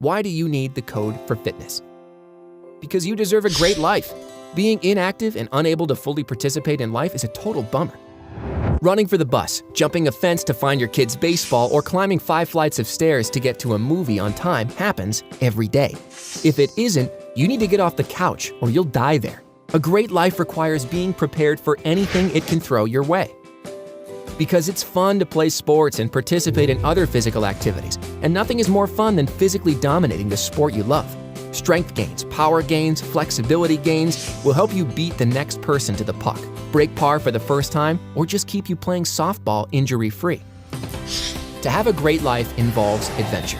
Why do you need the code for fitness? Because you deserve a great life. Being inactive and unable to fully participate in life is a total bummer. Running for the bus, jumping a fence to find your kid's baseball, or climbing 5 flights of stairs to get to a movie on time happens every day. If it isn't, you need to get off the couch or you'll die there. A great life requires being prepared for anything it can throw your way. Because it's fun to play sports and participate in other physical activities, and nothing is more fun than physically dominating the sport you love. Strength gains, power gains, flexibility gains will help you beat the next person to the puck, break par for the first time, or just keep you playing softball injury-free. To have a great life involves adventure.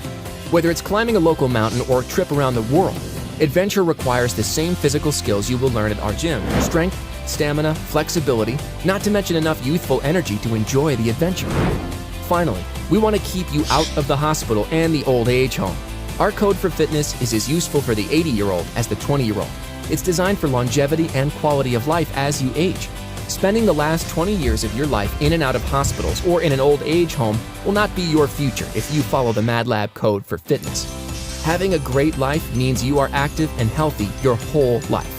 Whether it's climbing a local mountain or a trip around the world, adventure requires the same physical skills you will learn at our gym: strength, stamina, flexibility, not to mention enough youthful energy to enjoy the adventure. Finally, we want to keep you out of the hospital and the old age home. Our code for fitness is as useful for the 80-year-old as the 20-year-old. It's designed for longevity and quality of life as you age. Spending the last 20 years of your life in and out of hospitals or in an old age home will not be your future if you follow the Mad Lab code for fitness. Having a great life means you are active and healthy your whole life.